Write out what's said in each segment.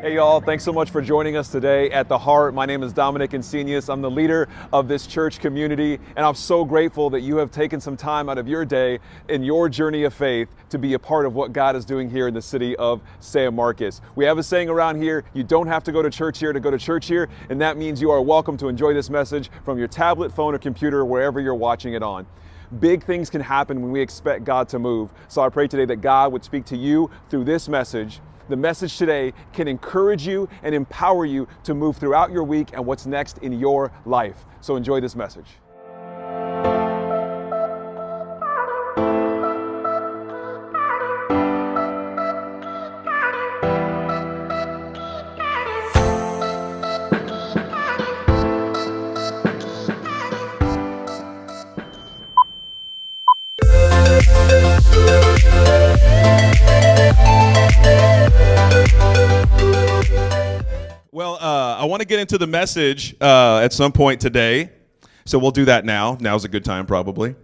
Hey y'all, thanks so much for joining us today at The Heart. My name is Dominic Insenius. I'm the leader of this church community, and I'm so grateful that you have taken some time out of your day in your journey of faith to be a part of what God is doing here in the city of San Marcos. We have a saying around here, you don't have to go to church here to go to church here, and that means you are welcome to enjoy this message from your tablet, phone, or computer, wherever you're watching it on. Big things can happen when we expect God to move. So I pray today that God would speak to you through this message. The message today can encourage you and empower you to move throughout your week and what's next in your life. So enjoy this message. Well, I want to get into the message at some point today, so we'll do that now. Now's a good time, probably.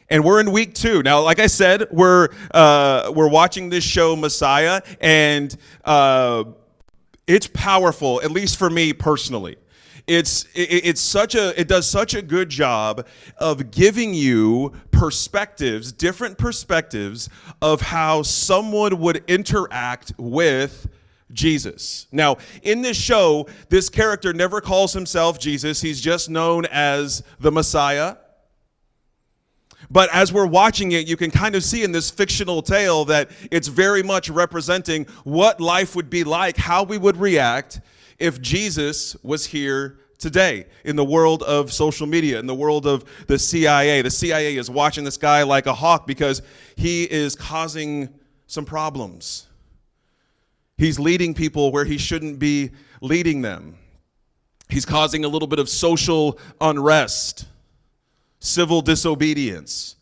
And we're in week 2 now. Like I said, we're watching this show, Messiah, and it's powerful, at least for me personally. It does such a good job of giving you perspectives, different perspectives of how someone would interact with Jesus. Now, in this show, this character never calls himself Jesus. He's just known as the Messiah. But as we're watching it, you can kind of see in this fictional tale that it's very much representing what life would be like, how we would react if Jesus was here today in the world of social media, in the world of the CIA. The CIA is watching this guy like a hawk because he is causing some problems. He's leading people where he shouldn't be leading them. He's causing a little bit of social unrest, civil disobedience.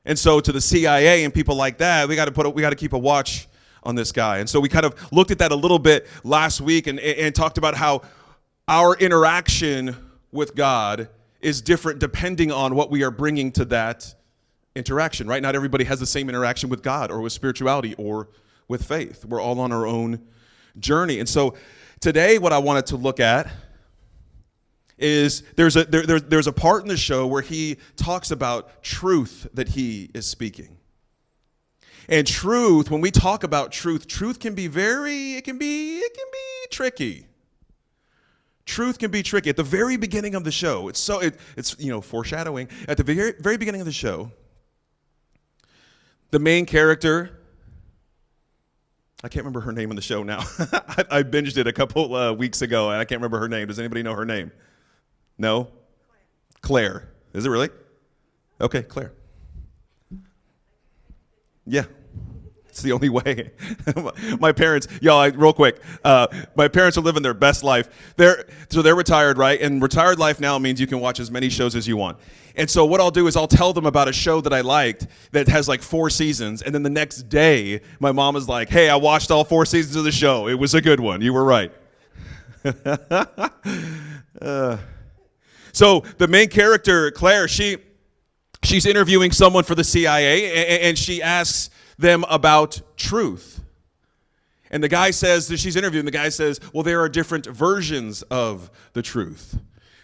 And so to the CIA and people like that, we got to keep a watch on this guy. And so we kind of looked at that a little bit last week and talked about how our interaction with God is different depending on what we are bringing to that interaction, right? Not everybody has the same interaction with God or with spirituality or with faith. We're all on our own journey. And so today what I wanted to look at is there's a part in the show where he talks about truth that he is speaking. And truth, when we talk about truth can be it can be tricky. Truth can be tricky. At the very beginning of the show, it's foreshadowing. At the very beginning of the show, the main character, I can't remember her name on the show now. I binged it a couple weeks ago, and I can't remember her name. Does anybody know her name? No? Claire. Is it really? Okay, Claire. Yeah. It's the only way. My parents, y'all, real quick, my parents are living their best life. They're retired, right? And retired life now means you can watch as many shows as you want. And so what I'll do is I'll tell them about a show that I liked that has like 4 seasons. And then the next day, my mom is like, hey, I watched all 4 seasons of the show. It was a good one. You were right. So the main character, Claire, she's interviewing someone for the CIA, and she asks them about truth. And the guy says, that she's interviewing, the guy says, well, there are different versions of the truth.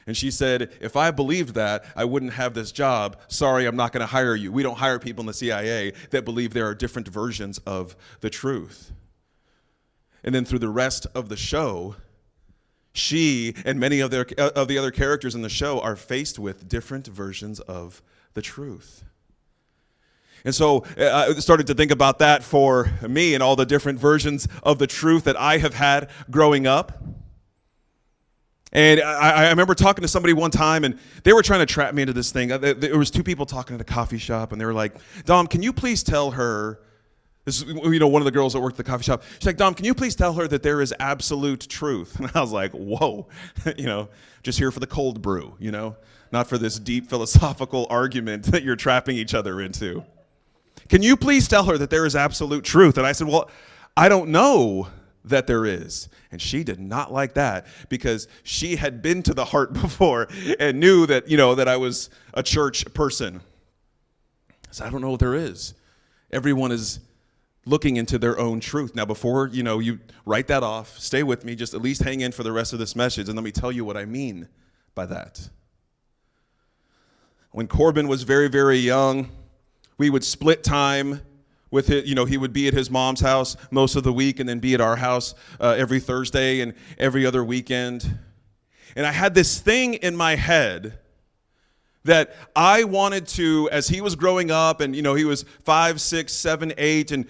And she said, if I believed that, I wouldn't have this job. Sorry, I'm not going to hire you. We don't hire people in the CIA that believe there are different versions of the truth. And then through the rest of the show, she and many of the other characters in the show are faced with different versions of the truth. And so I started to think about that for me and all the different versions of the truth that I have had growing up. And I remember talking to somebody one time, and they were trying to trap me into this thing. There was 2 people talking at a coffee shop, and they were like, Dom, can you please tell her, this is, one of the girls that worked at the coffee shop. She's like, Dom, can you please tell her that there is absolute truth? And I was like, whoa, just here for the cold brew, not for this deep philosophical argument that you're trapping each other into. Can you please tell her that there is absolute truth? And I said, well, I don't know that there is. And she did not like that because she had been to the Heart before and knew that, that I was a church person. I said, I don't know what there is. Everyone is looking into their own truth. Now, before, you write that off, stay with me, just at least hang in for the rest of this message, and let me tell you what I mean by that. When Corbin was very, very young, we would split time with his, he would be at his mom's house most of the week and then be at our house every Thursday and every other weekend. And I had this thing in my head that I wanted to, as he was growing up, and, he was 5, 6, 7, 8, and,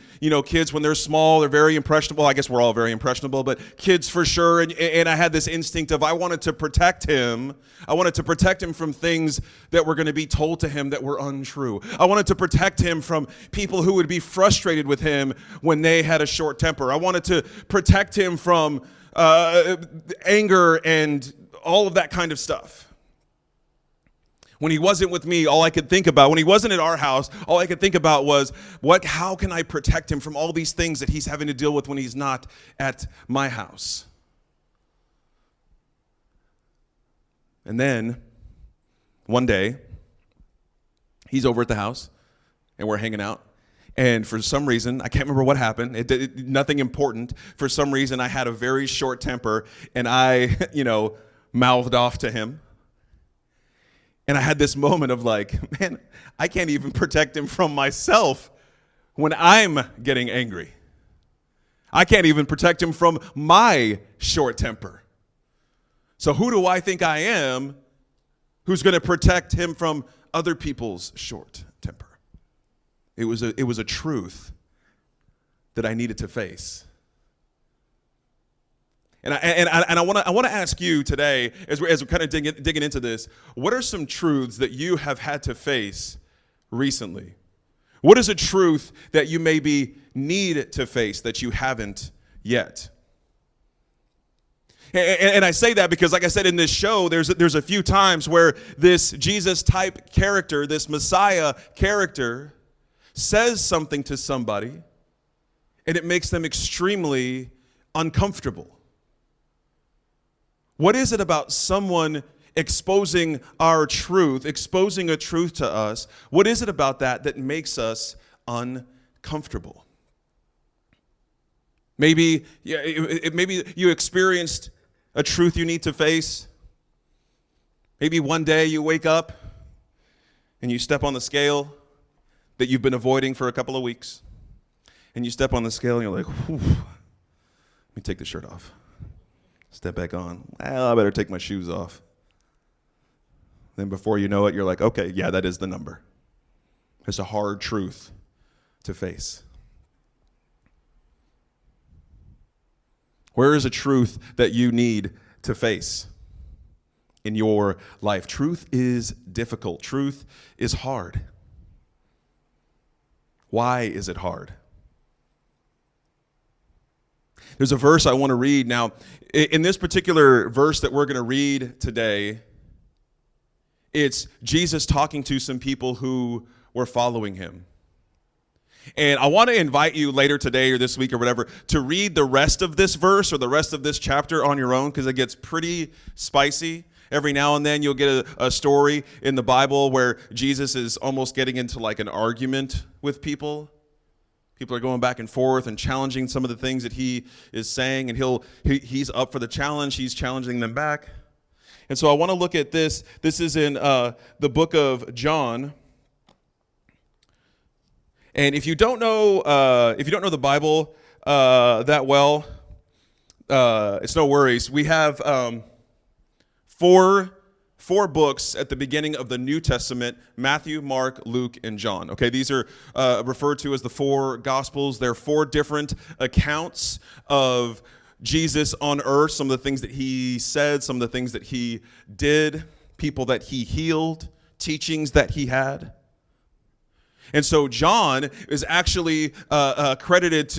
kids, when they're small, they're very impressionable. I guess we're all very impressionable, but kids for sure. And I had this instinct of I wanted to protect him. I wanted to protect him from things that were going to be told to him that were untrue. I wanted to protect him from people who would be frustrated with him when they had a short temper. I wanted to protect him from anger and all of that kind of stuff. When he wasn't with me, all I could think about, when he wasn't at our house, all I could think about was, how can I protect him from all these things that he's having to deal with when he's not at my house? And then, one day, he's over at the house, and we're hanging out. And for some reason, I can't remember what happened, nothing important. For some reason, I had a very short temper, and I, mouthed off to him. And I had this moment of like, man, I can't even protect him from myself when I'm getting angry. I can't even protect him from my short temper. So who do I think I am who's going to protect him from other people's short temper? It was a truth that I needed to face. And I want to ask you today, as we're kind of digging into this, what are some truths that you have had to face recently? What is a truth that you maybe need to face that you haven't yet? And I say that because, like I said, in this show, there's a few times where this Jesus-type character, this Messiah character, says something to somebody, and it makes them extremely uncomfortable. What is it about someone exposing our truth, exposing a truth to us? What is it about that makes us uncomfortable? Maybe you experienced a truth you need to face. Maybe one day you wake up and you step on the scale that you've been avoiding for a couple of weeks. And you step on the scale and you're like, whew, let me take the shirt off. Step back on. Well, I better take my shoes off. Then before you know it, you're like, okay, yeah, that is the number. It's a hard truth to face. Where is a truth that you need to face in your life? Truth is difficult. Truth is hard. Why is it hard? There's a verse I want to read. Now, in this particular verse that we're going to read today, it's Jesus talking to some people who were following him. And I want to invite you later today or this week or whatever to read the rest of this verse or the rest of this chapter on your own, because it gets pretty spicy. Every now and then you'll get a story in the Bible where Jesus is almost getting into like an argument with people. People are going back and forth and challenging some of the things that he is saying, and he's up for the challenge. He's challenging them back. And so I want to look at this. This is in the book of John. And if you don't know the Bible that well, it's no worries. We have four books at the beginning of the New Testament: Matthew, Mark, Luke, and John. Okay, these are referred to as the four Gospels. They're four different accounts of Jesus on earth, some of the things that he said, some of the things that he did, people that he healed, teachings that he had. And so John is actually credited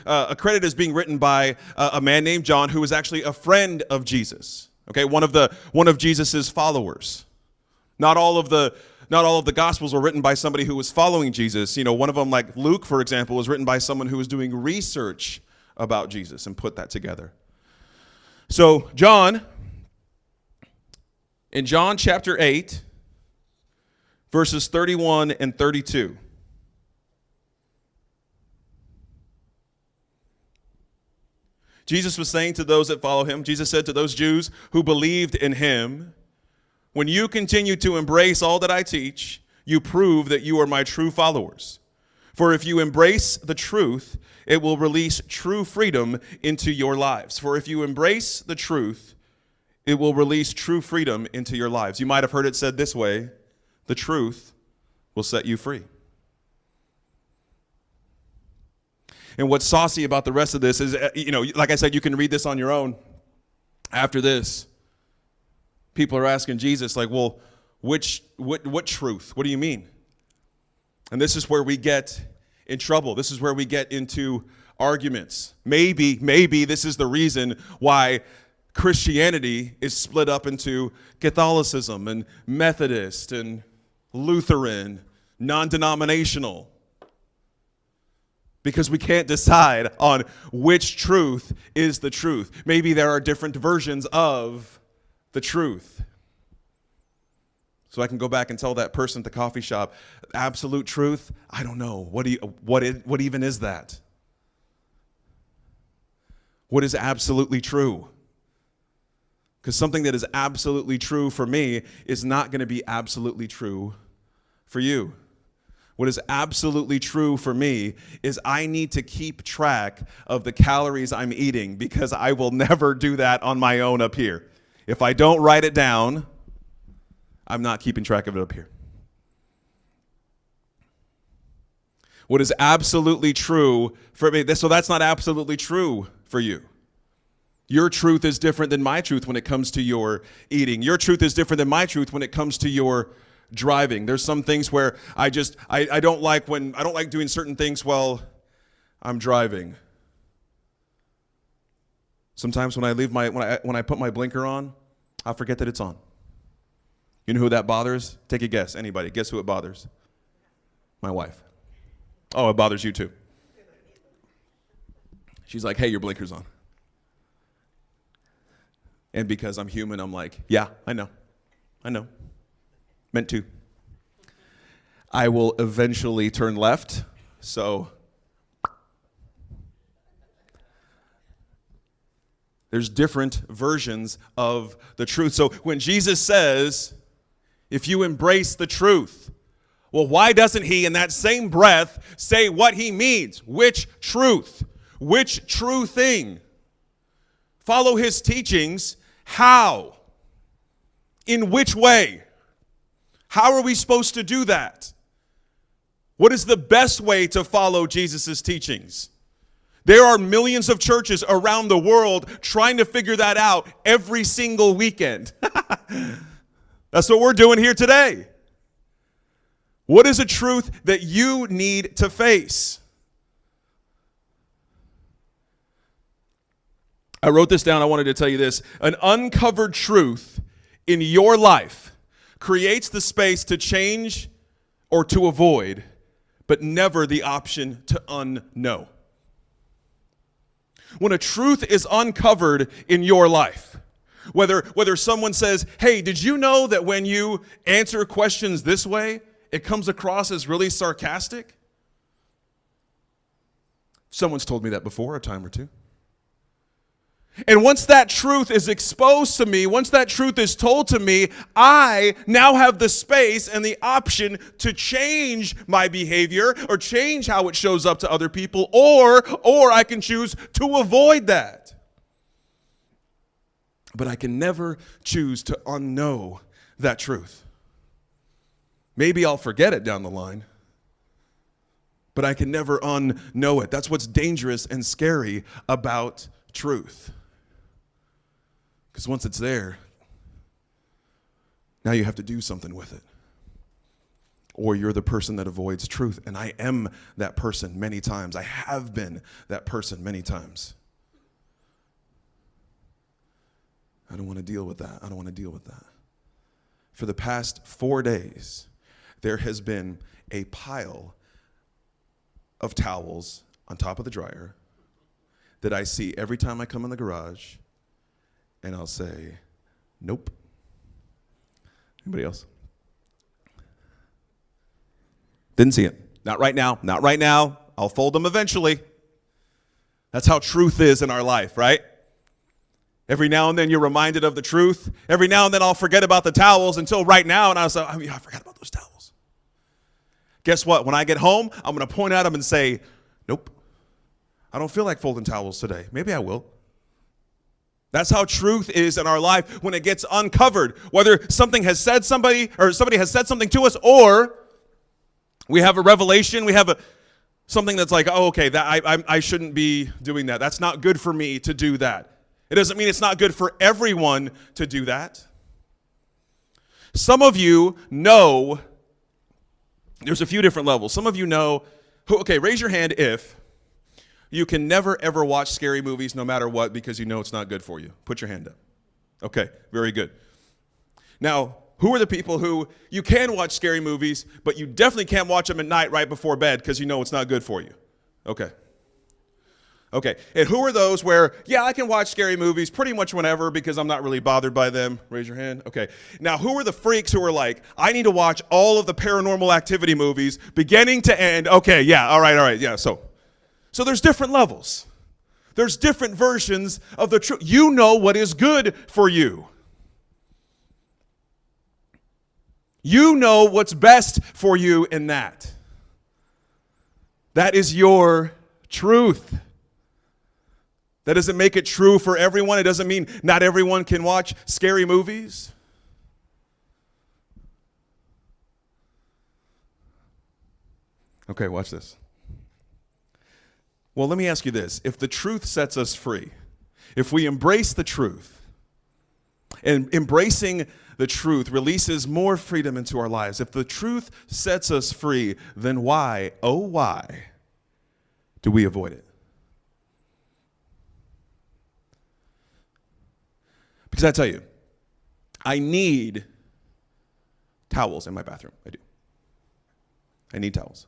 as being written by a man named John, who was actually a friend of Jesus. Okay, one of Jesus's followers. Not all of the Gospels were written by somebody who was following Jesus. You know, one of them, like Luke, for example, was written by someone who was doing research about Jesus and put that together. So in John chapter 8, verses 31 and 32. Jesus was saying to those that follow him, Jesus said to those Jews who believed in him, when you continue to embrace all that I teach, you prove that you are my true followers. For if you embrace the truth, it will release true freedom into your lives. For if you embrace the truth, it will release true freedom into your lives. You might have heard it said this way, the truth will set you free. And what's saucy about the rest of this is, like I said, you can read this on your own. After this, people are asking Jesus, like, well, what truth? What do you mean? And this is where we get in trouble. This is where we get into arguments. Maybe this is the reason why Christianity is split up into Catholicism and Methodist and Lutheran, non-denominational. Because we can't decide on which truth is the truth. Maybe there are different versions of the truth. So I can go back and tell that person at the coffee shop, absolute truth, I don't know. What even is that? What is absolutely true? Because something that is absolutely true for me is not going to be absolutely true for you. What is absolutely true for me is I need to keep track of the calories I'm eating because I will never do that on my own up here. If I don't write it down, I'm not keeping track of it up here. What is absolutely true for me, so that's not absolutely true for you. Your truth is different than my truth when it comes to your eating. Your truth is different than my truth when it comes to your driving. There's some things where I don't like doing certain things while I'm driving. Sometimes when I put my blinker on, I forget that it's on. You know who that bothers? Take a guess. Anybody? Guess who it bothers? My wife. Oh, it bothers you too. She's like, hey, your blinker's on. And because I'm human, I'm like, yeah, I know. Meant to. I will eventually turn left, so there's different versions of the truth. So when Jesus says, if you embrace the truth, well, why doesn't he in that same breath say what he means? Which truth? Which true thing? Follow his teachings. How? In which way? How are we supposed to do that? What is the best way to follow Jesus' teachings? There are millions of churches around the world trying to figure that out every single weekend. That's what we're doing here today. What is a truth that you need to face? I wrote this down. I wanted to tell you this. An uncovered truth in your life creates the space to change or to avoid, but never the option to unknow. When a truth is uncovered in your life, whether someone says, hey, did you know that when you answer questions this way, it comes across as really sarcastic? Someone's told me that before a time or two. And once that truth is exposed to me, once that truth is told to me, I now have the space and the option to change my behavior or change how it shows up to other people, or I can choose to avoid that. But I can never choose to unknow that truth. Maybe I'll forget it down the line, but I can never unknow it. That's what's dangerous and scary about truth. Because once it's there, now you have to do something with it. Or you're the person that avoids truth. And I am that person many times. I have been that person many times. I don't want to deal with that. For the past 4 days, there has been a pile of towels on top of the dryer that I see every time I come in the garage. And I'll say, nope. Anybody else? Didn't see it. Not right now. I'll fold them eventually. That's how truth is in our life, right? Every now and then you're reminded of the truth. Every now and then I'll forget about the towels until right now, and I was like, I forgot about those towels. Guess what? When I get home, I'm going to point at them and say, nope, I don't feel like folding towels today. Maybe I will. That's how truth is in our life when it gets uncovered. Whether something has said somebody has said something to us, or we have a revelation, we have something that's like, oh, okay, that I shouldn't be doing that. That's not good for me to do that. It doesn't mean it's not good for everyone to do that. Some of you know, there's a few different levels. Some of you know, okay, raise your hand if you can never, ever watch scary movies no matter what because you know it's not good for you. Put your hand up. Okay, very good. Now, who are the people who you can watch scary movies, but you definitely can't watch them at night right before bed because you know it's not good for you? Okay. Okay, and who are those where, yeah, I can watch scary movies pretty much whenever because I'm not really bothered by them? Raise your hand. Okay. Now, who are the freaks who are like, I need to watch all of the Paranormal Activity movies beginning to end? Okay, yeah, all right, yeah, so there's different levels. There's different versions of the truth. You know what is good for you. You know what's best for you in that. That is your truth. That doesn't make it true for everyone. It doesn't mean not everyone can watch scary movies. Okay, watch this. Well, let me ask you this. If the truth sets us free, if we embrace the truth, and embracing the truth releases more freedom into our lives, if the truth sets us free, then why, oh why, do we avoid it? Because I tell you, I need towels in my bathroom. I do. I need towels.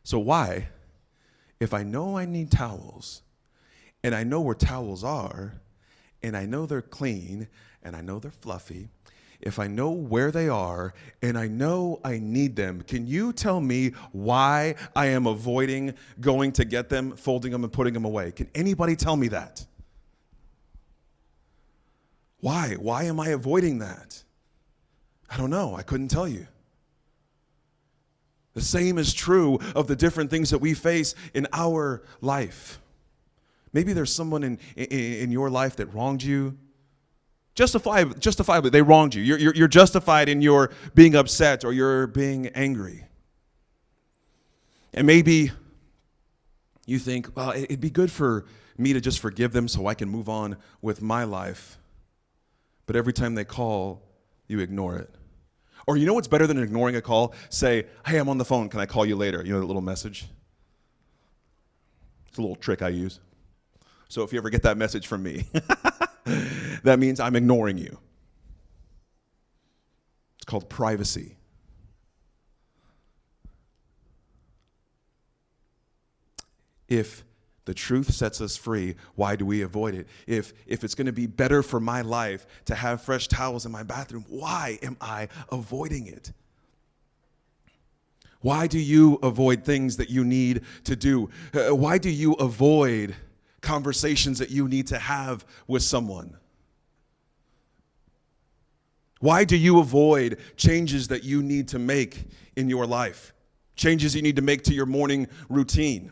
So why, if I know I need towels, and I know where towels are, and I know they're clean, and I know they're fluffy, if I know where they are, and I know I need them, can you tell me why I am avoiding going to get them, folding them, and putting them away? Can anybody tell me that? Why? Why am I avoiding that? I don't know. I couldn't tell you. The same is true of the different things that we face in our life. Maybe there's someone in your life that wronged you. Justifiably, they wronged you. You're justified in your being upset or you're being angry. And maybe you think, well, it'd be good for me to just forgive them so I can move on with my life. But every time they call, you ignore it. Or you know what's better than ignoring a call? Say, hey, I'm on the phone. Can I call you later? You know that little message? It's a little trick I use. So if you ever get that message from me, that means I'm ignoring you. It's called privacy. If the truth sets us free, why do we avoid it? If it's going to be better for my life to have fresh towels in my bathroom, why am I avoiding it? Why do you avoid things that you need to do? Why do you avoid conversations that you need to have with someone? Why do you avoid changes that you need to make in your life? Changes you need to make to your morning routine?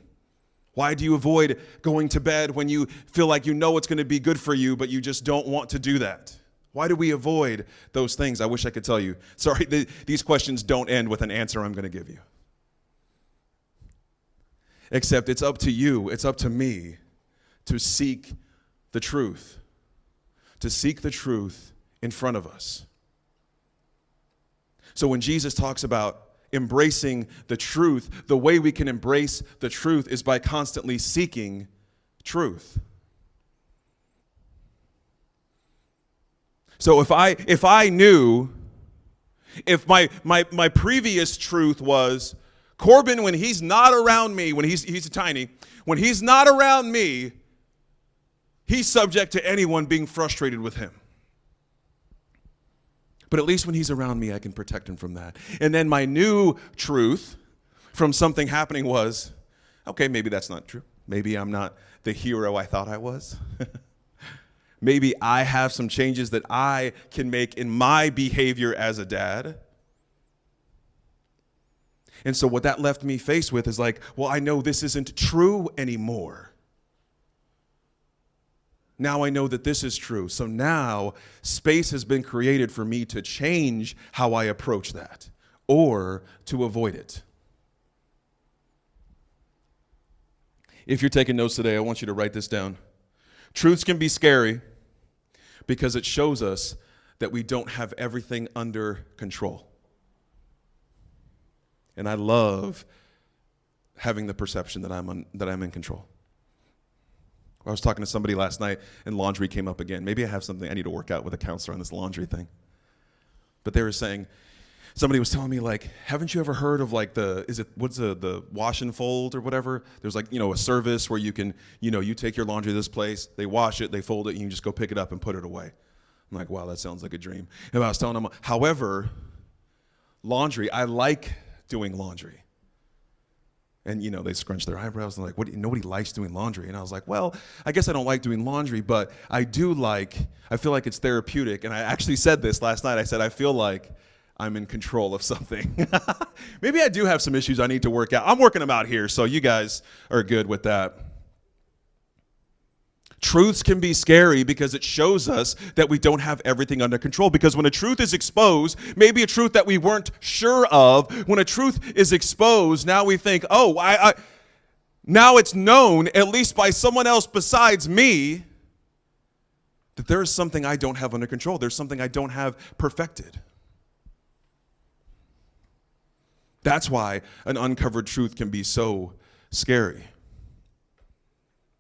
Why do you avoid going to bed when you feel like you know it's going to be good for you, but you just don't want to do that? Why do we avoid those things? I wish I could tell you. Sorry, these questions don't end with an answer I'm going to give you. Except it's up to you, it's up to me to seek the truth. To seek the truth in front of us. So when Jesus talks about embracing the truth, the way we can embrace the truth is by constantly seeking truth. So if my previous truth was, Corbin, when he's not around me, when he's tiny, when he's not around me, he's subject to anyone being frustrated with him. But at least when he's around me, I can protect him from that. And then my new truth from something happening was, Okay, maybe that's not true. Maybe I'm not the hero I thought I was. Maybe I have some changes that I can make in my behavior as a dad. And so what that left me faced with is like, well, I know this isn't true anymore. Now I know that this is true. So now space has been created for me to change how I approach that or to avoid it. If you're taking notes today, I want you to write this down. Truths can be scary because it shows us that we don't have everything under control. And I love having the perception that I'm in control. I was talking to somebody last night, and laundry came up again. Maybe I have something I need to work out with a counselor on this laundry thing. But they were saying, somebody was telling me, like, haven't you ever heard of like the wash and fold or whatever? There's like, a service where you can, you take your laundry to this place, they wash it, they fold it, and you can just go pick it up and put it away. I'm like, wow, that sounds like a dream. And I was telling them, however, laundry, I like doing laundry. And, they scrunch their eyebrows and like, nobody likes doing laundry. And I was like, well, I guess I don't like doing laundry, but I feel like it's therapeutic. And I actually said this last night. I said, I feel like I'm in control of something. Maybe I do have some issues I need to work out. I'm working them out here, so you guys are good with that. Truths can be scary because it shows us that we don't have everything under control. Because when a truth is exposed, maybe a truth that we weren't sure of, when a truth is exposed, now we think, oh, now it's known, at least by someone else besides me, that there is something I don't have under control. There's something I don't have perfected. That's why an uncovered truth can be so scary.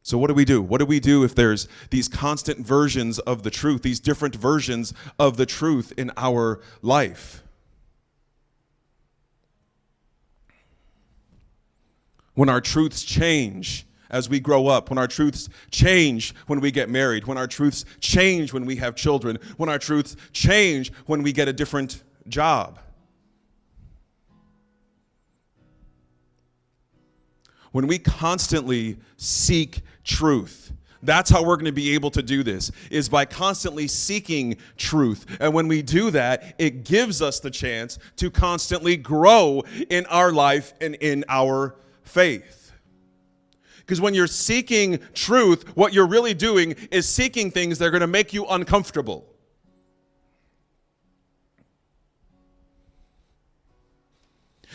So what do we do? What do we do if there's these constant versions of the truth, these different versions of the truth in our life? When our truths change as we grow up, when our truths change when we get married, when our truths change when we have children, when our truths change when we get a different job. When we constantly seek truth, that's how we're going to be able to do this, is by constantly seeking truth. And when we do that, it gives us the chance to constantly grow in our life and in our faith. Because when you're seeking truth, what you're really doing is seeking things that are going to make you uncomfortable.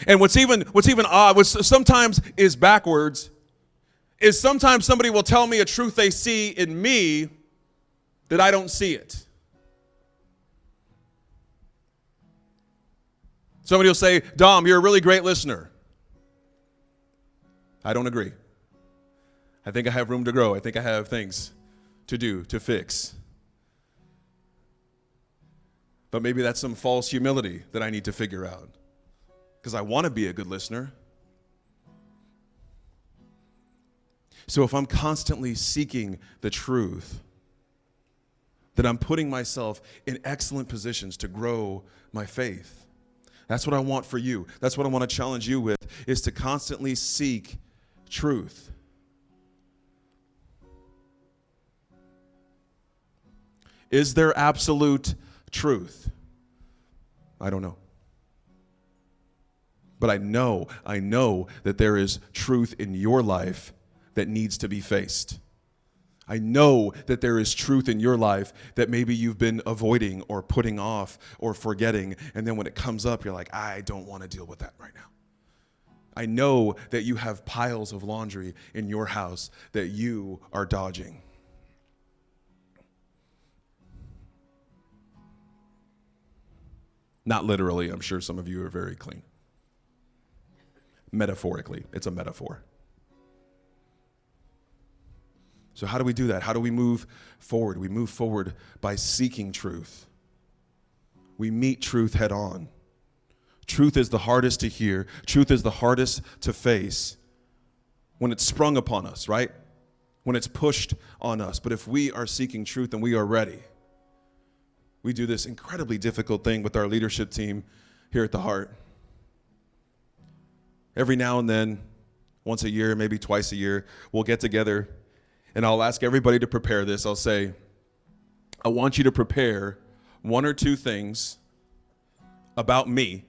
And what's even odd, what sometimes is backwards, is sometimes somebody will tell me a truth they see in me that I don't see it. Somebody will say, Dom, you're a really great listener. I don't agree. I think I have room to grow. I think I have things to do, to fix. But maybe that's some false humility that I need to figure out. Because I want to be a good listener. So if I'm constantly seeking the truth, then I'm putting myself in excellent positions to grow my faith. That's what I want for you. That's what I want to challenge you with, is to constantly seek truth. Is there absolute truth? I don't know. But I know that there is truth in your life that needs to be faced. I know that there is truth in your life that maybe you've been avoiding or putting off or forgetting, and then when it comes up, you're like, I don't want to deal with that right now. I know that you have piles of laundry in your house that you are dodging. Not literally, I'm sure some of you are very clean. Metaphorically, it's a metaphor. So how do we do that? How do we move forward? We move forward by seeking truth. We meet truth head on. Truth is the hardest to hear. Truth is the hardest to face when it's sprung upon us, right? When it's pushed on us. But if we are seeking truth and we are ready, we do this incredibly difficult thing with our leadership team here at the Heart. Every now and then, once a year, maybe twice a year. We'll get together, and I'll ask everybody to prepare this. I'll say, I want you to prepare 1 or 2 things about me.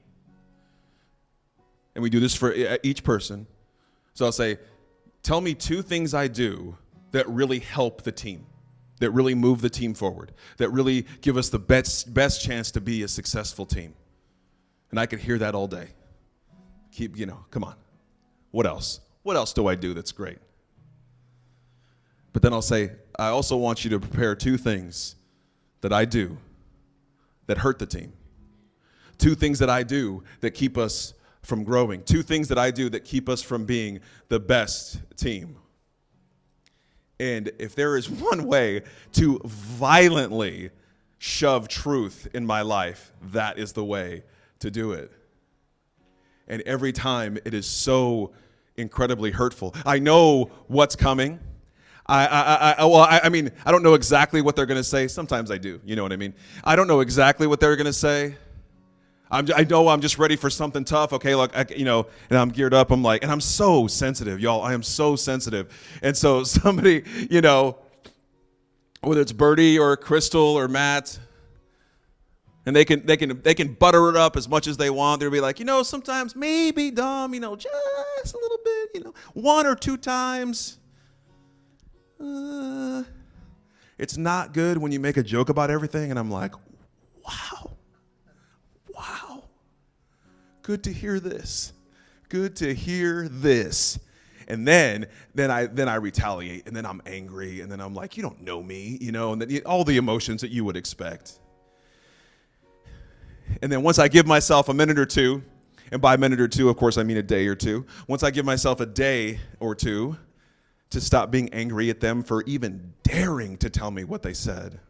And we do this for each person. So I'll say, tell me 2 things I do that really help the team, that really move the team forward, that really give us the best chance to be a successful team. And I could hear that all day. Come on. What else? What else do I do that's great? But then I'll say, I also want you to prepare 2 things that I do that hurt the team. 2 things that I do that keep us from growing. 2 things that I do that keep us from being the best team. And if there is one way to violently shove truth in my life, that is the way to do it. And every time it is so incredibly hurtful. I know what's coming. I mean, I don't know exactly what they're going to say. Sometimes I do. You know what I mean? I don't know exactly what they're going to say. I know I'm just ready for something tough. Okay, look, and I'm geared up. I'm like, and I'm so sensitive, y'all. I am so sensitive. And so somebody, whether it's Birdie or Crystal or Matt, and they can butter it up as much as they want. They'll be like, sometimes maybe Dom, just a little bit, 1 or 2 times. It's not good when you make a joke about everything, and I'm like, wow, good to hear this. Good to hear this. And then I retaliate, and then I'm angry, and then I'm like, you don't know me, and then all the emotions that you would expect. And then once I give myself a minute or 2, and by a minute or 2, of course, I mean a day or 2. Once I give myself a day or 2 to stop being angry at them for even daring to tell me what they said,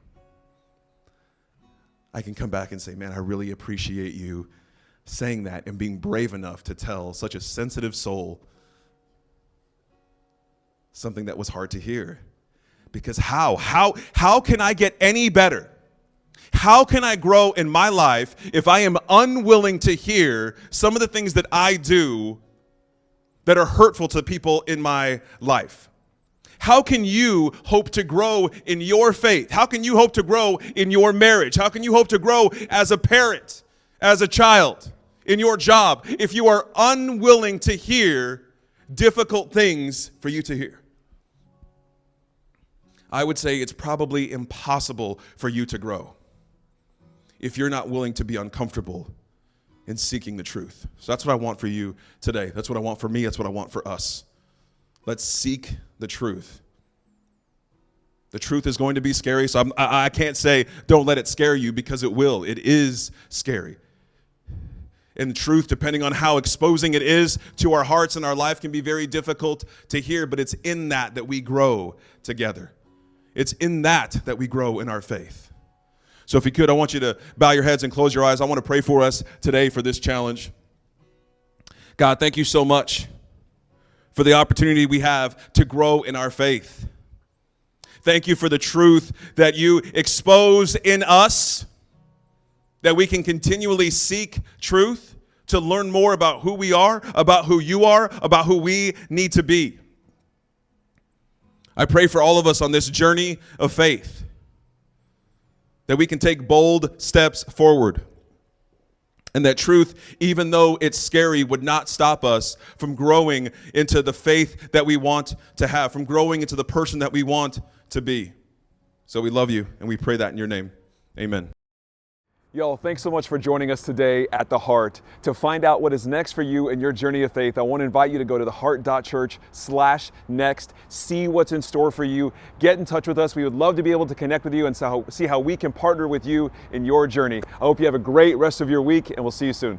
I can come back and say, man, I really appreciate you saying that and being brave enough to tell such a sensitive soul something that was hard to hear. Because how can I get any better? How can I grow in my life if I am unwilling to hear some of the things that I do that are hurtful to people in my life? How can you hope to grow in your faith? How can you hope to grow in your marriage? How can you hope to grow as a parent, as a child, in your job, if you are unwilling to hear difficult things for you to hear? I would say it's probably impossible for you to grow if you're not willing to be uncomfortable in seeking the truth. So that's what I want for you today. That's what I want for me. That's what I want for us. Let's seek the truth. The truth is going to be scary, so I can't say don't let it scare you, because it will. It is scary. And truth, depending on how exposing it is to our hearts and our life, can be very difficult to hear, but it's in that we grow together. It's in that we grow in our faith. So if you could, I want you to bow your heads and close your eyes. I want to pray for us today for this challenge. God, thank you so much for the opportunity we have to grow in our faith. Thank you for the truth that you expose in us, that we can continually seek truth to learn more about who we are, about who you are, about who we need to be. I pray for all of us on this journey of faith, that we can take bold steps forward, and that truth, even though it's scary, would not stop us from growing into the faith that we want to have, from growing into the person that we want to be. So we love you, and we pray that in your name. Amen. Y'all, thanks so much for joining us today at The Heart. To find out what is next for you in your journey of faith, I want to invite you to go to theheart.church/next, see what's in store for you, get in touch with us. We would love to be able to connect with you and see how we can partner with you in your journey. I hope you have a great rest of your week, and we'll see you soon.